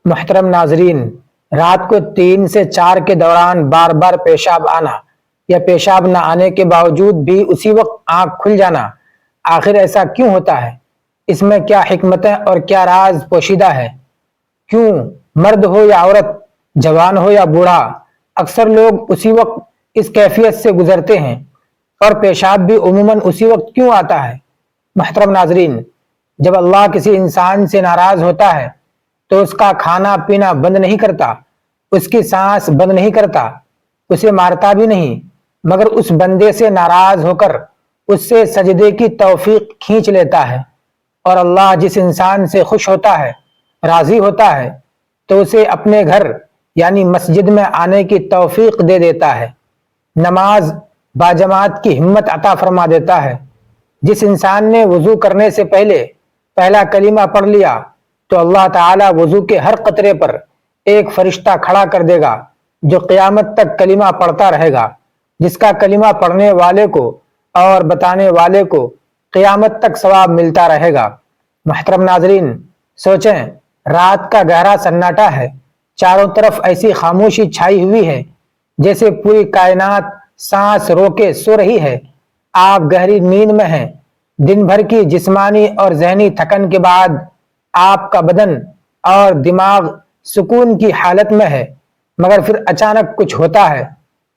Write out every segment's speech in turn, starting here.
محترم ناظرین، رات کو 3 سے 4 کے دوران بار بار پیشاب آنا یا پیشاب نہ آنے کے باوجود بھی اسی وقت آنکھ کھل جانا، آخر ایسا کیوں ہوتا ہے؟ اس میں کیا حکمتیں اور کیا راز پوشیدہ ہے؟ کیوں مرد ہو یا عورت، جوان ہو یا بوڑھا، اکثر لوگ اسی وقت اس کیفیت سے گزرتے ہیں؟ اور پیشاب بھی عموماً اسی وقت کیوں آتا ہے؟ محترم ناظرین، جب اللہ کسی انسان سے ناراض ہوتا ہے تو اس کا کھانا پینا بند نہیں کرتا، اس کی سانس بند نہیں کرتا، اسے مارتا بھی نہیں، مگر اس بندے سے ناراض ہو کر اس سے سجدے کی توفیق کھینچ لیتا ہے۔ اور اللہ جس انسان سے خوش ہوتا ہے، راضی ہوتا ہے، تو اسے اپنے گھر یعنی مسجد میں آنے کی توفیق دے دیتا ہے، نماز باجماعت کی ہمت عطا فرما دیتا ہے۔ جس انسان نے وضو کرنے سے پہلے پہلا کلمہ پڑھ لیا تو اللہ تعالیٰ وضو کے ہر قطرے پر ایک فرشتہ کھڑا کر دے گا جو قیامت تک کلمہ پڑھتا رہے گا، جس کا کلمہ پڑھنے والے کو اور بتانے والے کو قیامت تک ثواب ملتا رہے گا۔ محترم ناظرین، سوچیں، رات کا گہرا سناٹا ہے، چاروں طرف ایسی خاموشی چھائی ہوئی ہے جیسے پوری کائنات سانس روکے سو رہی ہے۔ آپ گہری نیند میں ہیں، دن بھر کی جسمانی اور ذہنی تھکن کے بعد آپ کا بدن اور دماغ سکون کی حالت میں ہے، مگر پھر اچانک کچھ ہوتا ہے،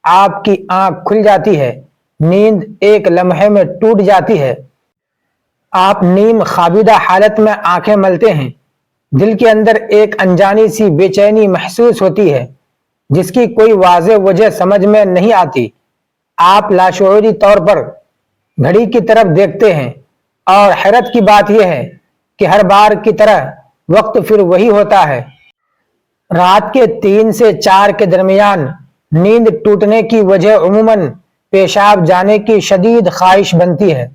آپ کی آنکھ کھل جاتی ہے، نیند ایک لمحے میں ٹوٹ جاتی ہے، آپ نیم خوابیدہ حالت میں آنکھیں ملتے ہیں، دل کے اندر ایک انجانی سی بے چینی محسوس ہوتی ہے جس کی کوئی واضح وجہ سمجھ میں نہیں آتی۔ آپ لاشعوری طور پر گھڑی کی طرف دیکھتے ہیں اور حیرت کی بات یہ ہے کہ ہر بار کی طرح وقت پھر وہی ہوتا ہے۔ رات کے 3 سے 4 کے درمیان نیند ٹوٹنے کی وجہ عموماً پیشاب جانے کی شدید خواہش بنتی ہے۔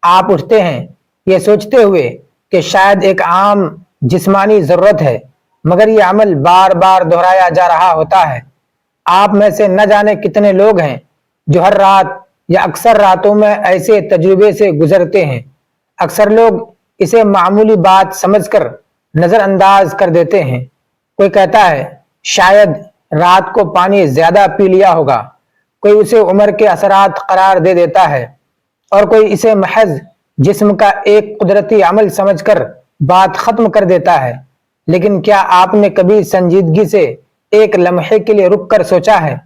آپ اٹھتے ہیں یہ سوچتے ہوئے کہ شاید ایک عام جسمانی ضرورت ہے، مگر یہ عمل بار بار دہرایا جا رہا ہوتا ہے۔ آپ میں سے نہ جانے کتنے لوگ ہیں جو ہر رات یا اکثر راتوں میں ایسے تجربے سے گزرتے ہیں۔ اکثر لوگ اسے معمولی بات سمجھ کر نظر انداز کر دیتے ہیں۔ کوئی کہتا ہے شاید رات کو پانی زیادہ پی لیا ہوگا، کوئی اسے عمر کے اثرات قرار دے دیتا ہے، اور کوئی اسے محض جسم کا ایک قدرتی عمل سمجھ کر بات ختم کر دیتا ہے۔ لیکن کیا آپ نے کبھی سنجیدگی سے ایک لمحے کے لیے رک کر سوچا ہے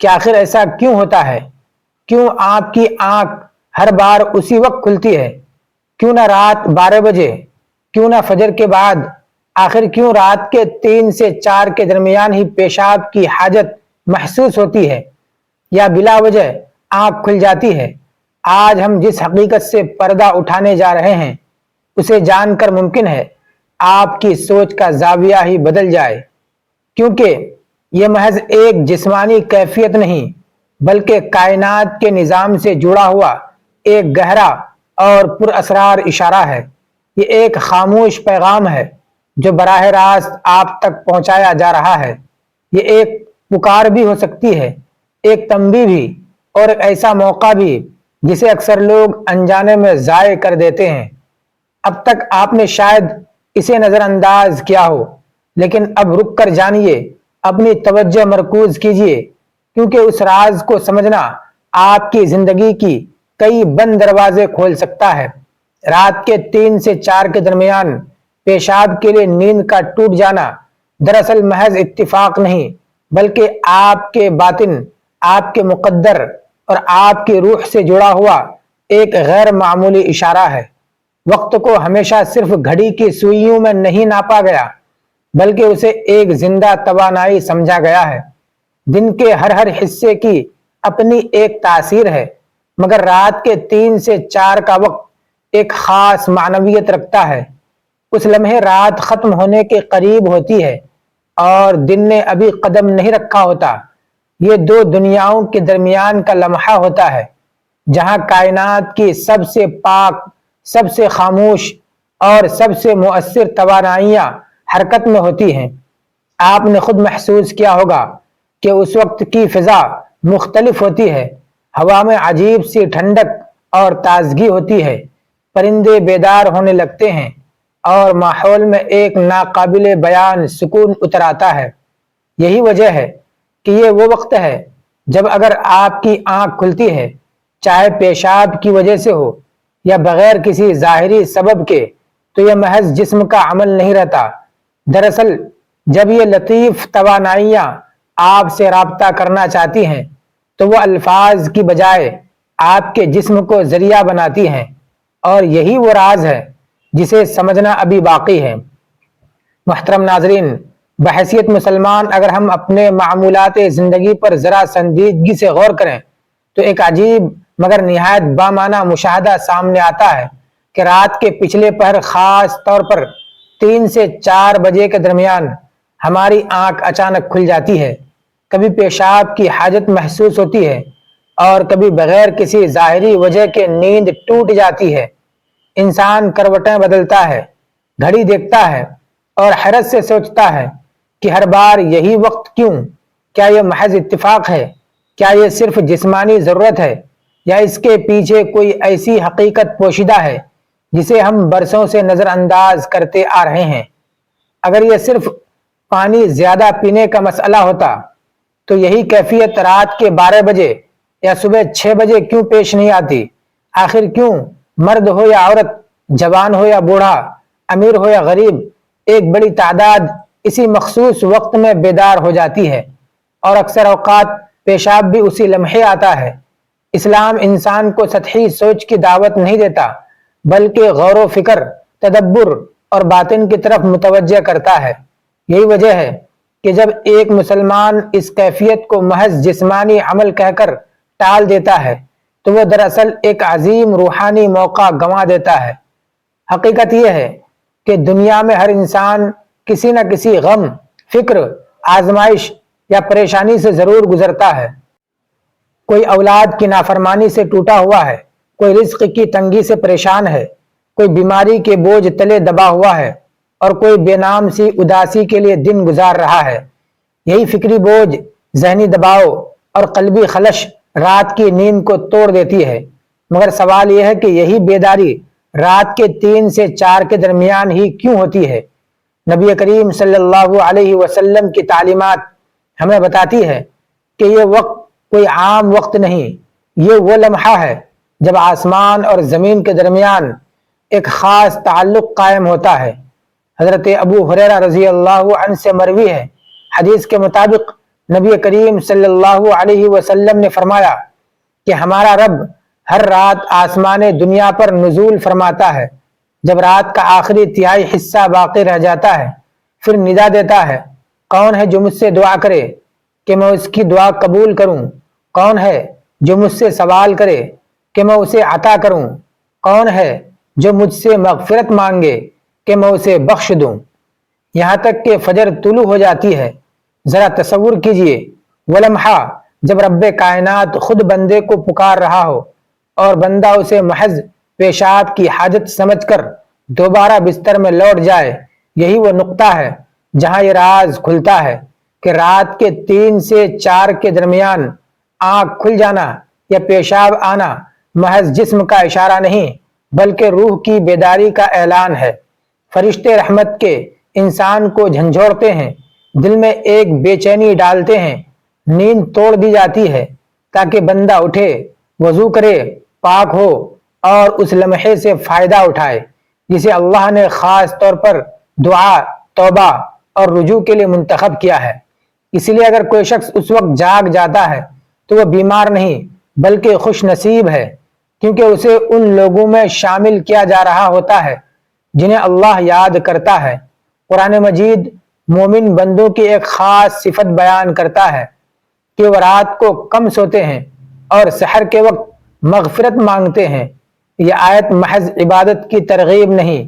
کہ آخر ایسا کیوں ہوتا ہے؟ کیوں آپ کی آنکھ ہر بار اسی وقت کھلتی ہے؟ کیوں نہ رات 12 بجے؟ کیوں نہ فجر کے بعد؟ آخر کیوں رات کے 3 سے 4 کے درمیان ہی پیشاب کی حاجت محسوس ہوتی ہے یا بلا وجہ آنکھ کھل جاتی ہے؟ آج ہم جس حقیقت سے پردہ اٹھانے جا رہے ہیں اسے جان کر ممکن ہے آپ کی سوچ کا زاویہ ہی بدل جائے، کیونکہ یہ محض ایک جسمانی کیفیت نہیں بلکہ کائنات کے نظام سے جڑا ہوا ایک گہرا اور پر اسرار اشارہ ہے۔ یہ ایک خاموش پیغام ہے جو براہ راست آپ تک پہنچایا جا رہا ہے۔ یہ ایک پکار بھی ہو سکتی ہے، ایک تنبیہ بھی، اور ایک ایسا موقع بھی جسے اکثر لوگ انجانے میں ضائع کر دیتے ہیں۔ اب تک آپ نے شاید اسے نظر انداز کیا ہو، لیکن اب رک کر جانیے، اپنی توجہ مرکوز کیجیے، کیونکہ اس راز کو سمجھنا آپ کی زندگی کی کئی بند دروازے کھول سکتا ہے۔ رات کے 3 سے 4 کے درمیان پیشاب کے لیے نیند کا ٹوٹ جانا دراصل محض اتفاق نہیں بلکہ آپ کے باطن، آپ کے مقدر اور آپ کی روح سے جڑا ہوا ایک غیر معمولی اشارہ ہے۔ وقت کو ہمیشہ صرف گھڑی کی سوئیوں میں نہیں ناپا گیا بلکہ اسے ایک زندہ توانائی سمجھا گیا ہے۔ دن کے ہر حصے کی اپنی ایک تاثیر ہے، مگر رات کے 3 سے 4 کا وقت ایک خاص معنویت رکھتا ہے۔ اس لمحے رات ختم ہونے کے قریب ہوتی ہے اور دن نے ابھی قدم نہیں رکھا ہوتا۔ یہ دو دنیاؤں کے درمیان کا لمحہ ہوتا ہے جہاں کائنات کی سب سے پاک، سب سے خاموش اور سب سے مؤثر توانائیاں حرکت میں ہوتی ہیں۔ آپ نے خود محسوس کیا ہوگا کہ اس وقت کی فضا مختلف ہوتی ہے، ہوا میں عجیب سی ٹھنڈک اور تازگی ہوتی ہے، پرندے بیدار ہونے لگتے ہیں اور ماحول میں ایک ناقابل بیان سکون اتر آتا ہے۔ یہی وجہ ہے کہ یہ وہ وقت ہے جب اگر آپ کی آنکھ کھلتی ہے، چاہے پیشاب کی وجہ سے ہو یا بغیر کسی ظاہری سبب کے، تو یہ محض جسم کا عمل نہیں رہتا۔ دراصل جب یہ لطیف توانائیاں آپ سے رابطہ کرنا چاہتی ہیں تو وہ الفاظ کی بجائے آپ کے جسم کو ذریعہ بناتی ہیں، اور یہی وہ راز ہے جسے سمجھنا ابھی باقی ہے۔ محترم ناظرین، بحیثیت مسلمان اگر ہم اپنے معمولات زندگی پر ذرا سنجیدگی سے غور کریں تو ایک عجیب مگر نہایت بامعنی مشاہدہ سامنے آتا ہے کہ رات کے پچھلے پہر، خاص طور پر 3 سے 4 بجے کے درمیان، ہماری آنکھ اچانک کھل جاتی ہے۔ کبھی پیشاب کی حاجت محسوس ہوتی ہے اور کبھی بغیر کسی ظاہری وجہ کے نیند ٹوٹ جاتی ہے۔ انسان کروٹیں بدلتا ہے، گھڑی دیکھتا ہے اور حیرت سے سوچتا ہے کہ ہر بار یہی وقت کیوں؟ کیا یہ محض اتفاق ہے؟ کیا یہ صرف جسمانی ضرورت ہے یا اس کے پیچھے کوئی ایسی حقیقت پوشیدہ ہے جسے ہم برسوں سے نظر انداز کرتے آ رہے ہیں؟ اگر یہ صرف پانی زیادہ پینے کا مسئلہ ہوتا تو یہی کیفیت رات کے 12 بجے یا صبح 6 بجے کیوں پیش نہیں آتی؟ آخر کیوں مرد ہو یا عورت، جوان ہو یا بوڑھا، امیر ہو یا غریب، ایک بڑی تعداد اسی مخصوص وقت میں بیدار ہو جاتی ہے، اور اکثر اوقات پیشاب بھی اسی لمحے آتا ہے؟ اسلام انسان کو سطحی سوچ کی دعوت نہیں دیتا، بلکہ غور و فکر، تدبر اور باطن کی طرف متوجہ کرتا ہے۔ یہی وجہ ہے کہ جب ایک مسلمان اس کیفیت کو محض جسمانی عمل کہہ کر ٹال دیتا ہے تو وہ دراصل ایک عظیم روحانی موقع گنوا دیتا ہے۔ حقیقت یہ ہے کہ دنیا میں ہر انسان کسی نہ کسی غم، فکر، آزمائش یا پریشانی سے ضرور گزرتا ہے۔ کوئی اولاد کی نافرمانی سے ٹوٹا ہوا ہے، کوئی رزق کی تنگی سے پریشان ہے، کوئی بیماری کے بوجھ تلے دبا ہوا ہے، اور کوئی بے نام سی اداسی کے لیے دن گزار رہا ہے۔ یہی فکری بوجھ، ذہنی دباؤ اور قلبی خلش رات کی نیند کو توڑ دیتی ہے۔ مگر سوال یہ ہے کہ یہی بیداری رات کے 3 سے 4 کے درمیان ہی کیوں ہوتی ہے؟ نبی کریم صلی اللہ علیہ وسلم کی تعلیمات ہمیں بتاتی ہے کہ یہ وقت کوئی عام وقت نہیں، یہ وہ لمحہ ہے جب آسمان اور زمین کے درمیان ایک خاص تعلق قائم ہوتا ہے۔ حضرت ابو ہریرہ رضی اللہ عنہ سے مروی ہے، حدیث کے مطابق نبی کریم صلی اللہ علیہ وسلم نے فرمایا کہ ہمارا رب ہر رات آسمان دنیا پر نزول فرماتا ہے۔ جب رات کا آخری تہائی حصہ باقی رہ جاتا ہے، پھر ندا دیتا ہے، کون ہے جو مجھ سے دعا کرے کہ میں اس کی دعا قبول کروں؟ کون ہے جو مجھ سے سوال کرے کہ میں اسے عطا کروں؟ کون ہے جو مجھ سے مغفرت مانگے کہ میں اسے بخش دوں؟ یہاں تک کہ فجر طلوع ہو جاتی ہے۔ ذرا تصور کیجئے وہ لمحہ جب رب کائنات خود بندے کو پکار رہا ہو اور بندہ اسے محض پیشاب کی حاجت سمجھ کر دوبارہ بستر میں لوٹ جائے۔ یہی وہ نقطہ ہے جہاں یہ راز کھلتا ہے کہ رات کے 3 سے 4 کے درمیان آنکھ کھل جانا یا پیشاب آنا محض جسم کا اشارہ نہیں، بلکہ روح کی بیداری کا اعلان ہے۔ فرشتے رحمت کے انسان کو جھنجھوڑتے ہیں، دل میں ایک بے چینی ڈالتے ہیں، نیند توڑ دی جاتی ہے تاکہ بندہ اٹھے، وضو کرے، پاک ہو اور اس لمحے سے فائدہ اٹھائے جسے اللہ نے خاص طور پر دعا، توبہ اور رجوع کے لیے منتخب کیا ہے۔ اس لیے اگر کوئی شخص اس وقت جاگ جاتا ہے تو وہ بیمار نہیں بلکہ خوش نصیب ہے، کیونکہ اسے ان لوگوں میں شامل کیا جا رہا ہوتا ہے جنہیں اللہ یاد کرتا ہے۔ قرآن مجید مومن بندوں کی ایک خاص صفت بیان کرتا ہے کہ وہ رات کو کم سوتے ہیں اور سحر کے وقت مغفرت مانگتے ہیں۔ یہ آیت محض عبادت کی ترغیب نہیں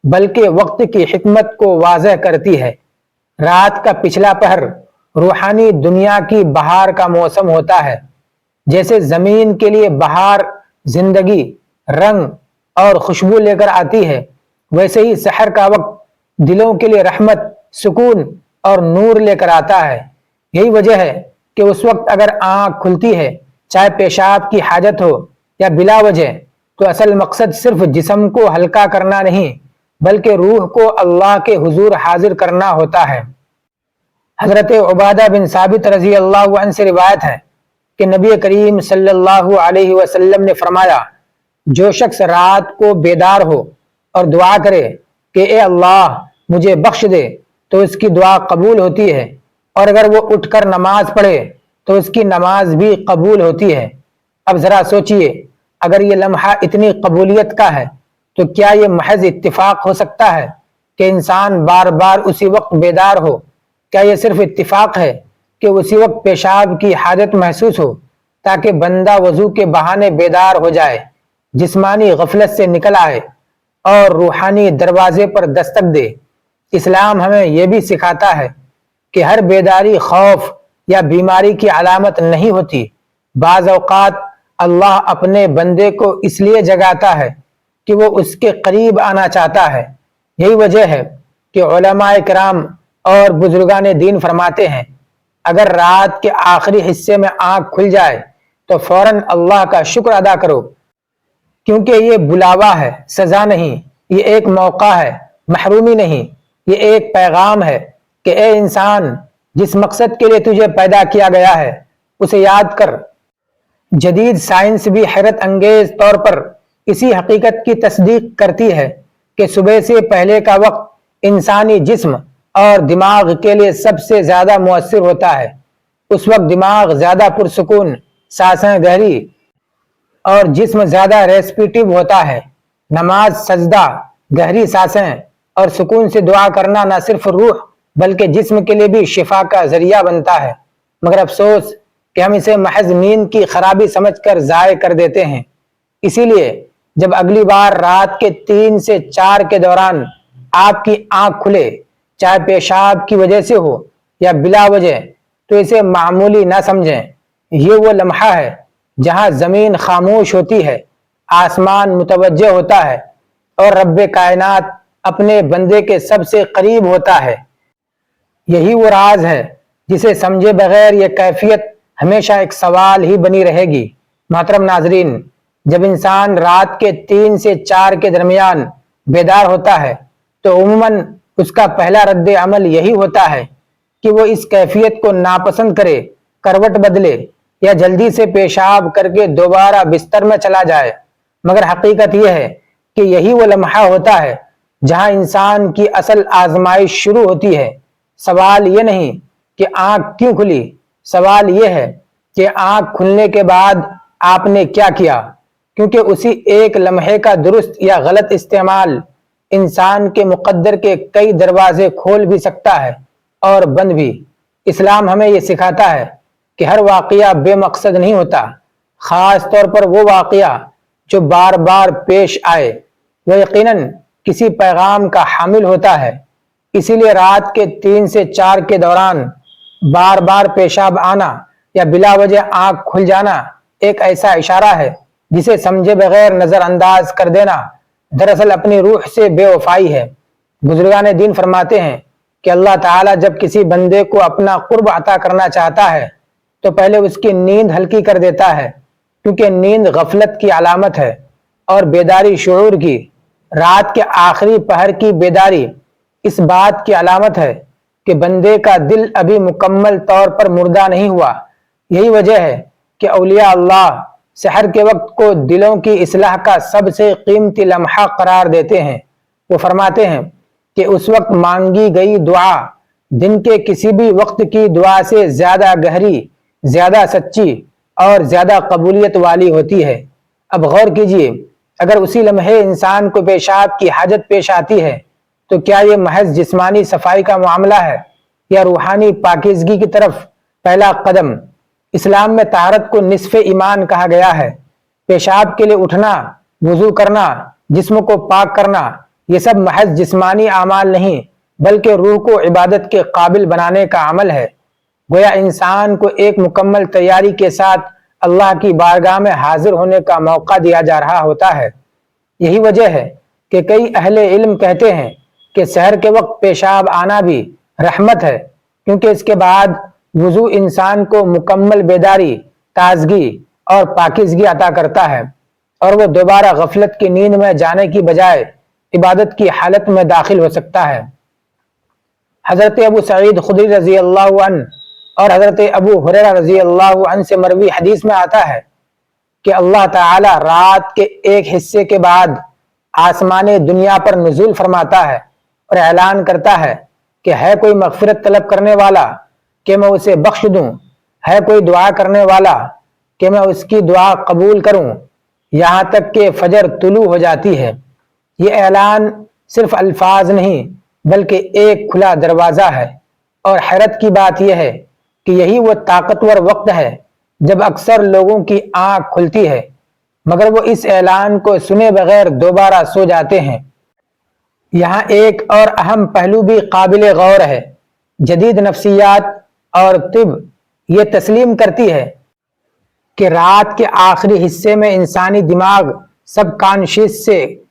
بلکہ وقت کی حکمت کو واضح کرتی ہے۔ رات کا پچھلا پہر روحانی دنیا کی بہار کا موسم ہوتا ہے۔ جیسے زمین کے لیے بہار زندگی، رنگ اور خوشبو لے کر آتی ہے، ویسے ہی سحر کا وقت دلوں کے لیے رحمت، سکون اور نور لے کر آتا ہے۔ یہی وجہ ہے کہ اس وقت اگر آنکھ کھلتی ہے، چاہے پیشاب کی حاجت ہو یا بلا وجہ، تو اصل مقصد صرف جسم کو ہلکا کرنا نہیں بلکہ روح کو اللہ کے حضور حاضر کرنا ہوتا ہے۔ حضرت عبادہ بن ثابت رضی اللہ عنہ سے روایت ہے کہ نبی کریم صلی اللہ علیہ وسلم نے فرمایا، جو شخص رات کو بیدار ہو اور دعا کرے کہ اے اللہ مجھے بخش دے تو اس کی دعا قبول ہوتی ہے، اور اگر وہ اٹھ کر نماز پڑھے تو اس کی نماز بھی قبول ہوتی ہے۔ اب ذرا سوچئے، اگر یہ لمحہ اتنی قبولیت کا ہے تو کیا یہ محض اتفاق ہو سکتا ہے کہ انسان بار بار اسی وقت بیدار ہو؟ کیا یہ صرف اتفاق ہے کہ اسی وقت پیشاب کی حاجت محسوس ہو تاکہ بندہ وضو کے بہانے بیدار ہو جائے، جسمانی غفلت سے نکل آئے اور روحانی دروازے پر دستک دے؟ اسلام ہمیں یہ بھی سکھاتا ہے کہ ہر بیداری خوف یا بیماری کی علامت نہیں ہوتی۔ بعض اوقات اللہ اپنے بندے کو اس لیے جگاتا ہے کہ وہ اس کے قریب آنا چاہتا ہے۔ یہی وجہ ہے کہ علماء کرام اور بزرگان دین فرماتے ہیں، اگر رات کے آخری حصے میں آنکھ کھل جائے تو فوراً اللہ کا شکر ادا کرو، کیونکہ یہ بلاوا ہے، سزا نہیں۔ یہ ایک موقع ہے، محرومی نہیں۔ یہ ایک پیغام ہے کہ اے انسان، جس مقصد کے لیے تجھے پیدا کیا گیا ہے اسے یاد کر۔ جدید سائنس بھی حیرت انگیز طور پر اسی حقیقت کی تصدیق کرتی ہے کہ صبح سے پہلے کا وقت انسانی جسم اور دماغ کے لیے سب سے زیادہ مؤثر ہوتا ہے۔ اس وقت دماغ زیادہ پرسکون، سانسیں گہری اور جسم زیادہ ریسپیٹیو ہوتا ہے۔ نماز، سجدہ، گہری سانسیں اور سکون سے دعا کرنا نہ صرف روح بلکہ جسم کے لیے بھی شفا کا ذریعہ بنتا ہے، مگر افسوس کہ ہم اسے محض نیند کی خرابی سمجھ کر ضائع کر دیتے ہیں۔ اسی لیے جب اگلی بار رات کے 3 سے 4 کے دوران آپ کی آنکھ کھلے، چاہے پیشاب کی وجہ سے ہو یا بلا وجہ، تو اسے معمولی نہ سمجھیں۔ یہ وہ لمحہ ہے جہاں زمین خاموش ہوتی ہے، آسمان متوجہ ہوتا ہے اور رب کائنات اپنے بندے کے سب سے قریب ہوتا ہے۔ یہی وہ راز ہے جسے سمجھے بغیر یہ کیفیت ہمیشہ ایک سوال ہی بنی رہے گی۔ محترم ناظرین، جب انسان رات کے 3 سے 4 کے درمیان بیدار ہوتا ہے تو عموماً اس کا پہلا رد عمل یہی ہوتا ہے کہ وہ اس کیفیت کو ناپسند کرے، کروٹ بدلے یا جلدی سے پیشاب کر کے دوبارہ بستر میں چلا جائے۔ مگر حقیقت یہ ہے کہ یہی وہ لمحہ ہوتا ہے جہاں انسان کی اصل آزمائش شروع ہوتی ہے۔ سوال یہ نہیں کہ آنکھ کیوں کھلی، سوال یہ ہے کہ آنکھ کھلنے کے بعد آپ نے کیا کیا، کیونکہ اسی ایک لمحے کا درست یا غلط استعمال انسان کے مقدر کے کئی دروازے کھول بھی سکتا ہے اور بند بھی۔ اسلام ہمیں یہ سکھاتا ہے کہ ہر واقعہ بے مقصد نہیں ہوتا، خاص طور پر وہ واقعہ جو بار بار پیش آئے وہ یقیناً کسی پیغام کا حامل ہوتا ہے۔ اسی لیے رات کے 3 سے 4 کے دوران بار بار پیشاب آنا یا بلا وجہ آنکھ کھل جانا ایک ایسا اشارہ ہے جسے سمجھے بغیر نظر انداز کر دینا دراصل اپنی روح سے بے وفائی ہے۔ بزرگان دین فرماتے ہیں کہ اللہ تعالیٰ جب کسی بندے کو اپنا قرب عطا کرنا چاہتا ہے تو پہلے اس کی نیند ہلکی کر دیتا ہے، کیونکہ نیند غفلت کی علامت ہے اور بیداری شعور کی۔ رات کے آخری پہر کی بیداری اس بات کی علامت ہے کہ بندے کا دل ابھی مکمل طور پر مردہ نہیں ہوا۔ یہی وجہ ہے کہ اولیاء اللہ سحر کے وقت کو دلوں کی اصلاح کا سب سے قیمتی لمحہ قرار دیتے ہیں۔ وہ فرماتے ہیں کہ اس وقت مانگی گئی دعا دن کے کسی بھی وقت کی دعا سے زیادہ گہری، زیادہ سچی اور زیادہ قبولیت والی ہوتی ہے۔ اب غور کیجئے، اگر اسی لمحے انسان کو پیشاب کی حاجت پیش آتی ہے تو کیا یہ محض جسمانی صفائی کا معاملہ ہے یا روحانی پاکیزگی کی طرف پہلا قدم؟ اسلام میں طہارت کو نصف ایمان کہا گیا ہے۔ پیشاب کے لیے اٹھنا، وضو کرنا، جسم کو پاک کرنا، یہ سب محض جسمانی اعمال نہیں بلکہ روح کو عبادت کے قابل بنانے کا عمل ہے۔ گویا انسان کو ایک مکمل تیاری کے ساتھ اللہ کی بارگاہ میں حاضر ہونے کا موقع دیا جا رہا ہوتا ہے۔ یہی وجہ ہے کہ کئی اہل علم کہتے ہیں کہ سحر کے وقت پیشاب آنا بھی رحمت ہے، کیونکہ اس کے بعد وضو انسان کو مکمل بیداری، تازگی اور پاکیزگی عطا کرتا ہے، اور وہ دوبارہ غفلت کی نیند میں جانے کی بجائے عبادت کی حالت میں داخل ہو سکتا ہے۔ حضرت ابو سعید خدری رضی اللہ عنہ اور حضرت ابو ہریرہ رضی اللہ عنہ سے مروی حدیث میں آتا ہے کہ اللہ تعالی رات کے ایک حصے کے بعد آسمان دنیا پر نزول فرماتا ہے اور اعلان کرتا ہے کہ ہے کوئی مغفرت طلب کرنے والا کہ میں اسے بخش دوں، ہے کوئی دعا کرنے والا کہ میں اس کی دعا قبول کروں، یہاں تک کہ فجر طلوع ہو جاتی ہے۔ یہ اعلان صرف الفاظ نہیں بلکہ ایک کھلا دروازہ ہے، اور حیرت کی بات یہ ہے کہ یہی وہ طاقتور وقت ہے جب اکثر لوگوں کی آنکھ کھلتی ہے مگر وہ اس اعلان کو سنے بغیر دوبارہ سو جاتے ہیں۔ یہاں ایک اور اہم پہلو بھی قابل غور ہے۔ جدید نفسیات اور طب یہ تسلیم کرتی ہے کہ رات کے آخری حصے میں انسانی دماغ سب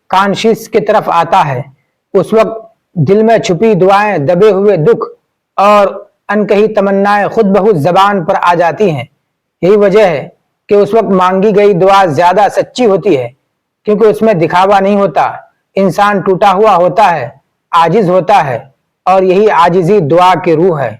کانشیس کی طرف آتا ہے۔ اس وقت دل میں چھپی دعائیں، دبے ہوئے دکھ اور انکہی تمنائیں خود بخود زبان پر آ جاتی ہیں۔ یہی وجہ ہے کہ اس وقت مانگی گئی دعا زیادہ سچی ہوتی ہے، کیونکہ اس میں دکھاوا نہیں ہوتا۔ انسان ٹوٹا ہوا ہوتا ہے، عاجز ہوتا ہے، اور یہی عاجزی دعا کی روح ہے۔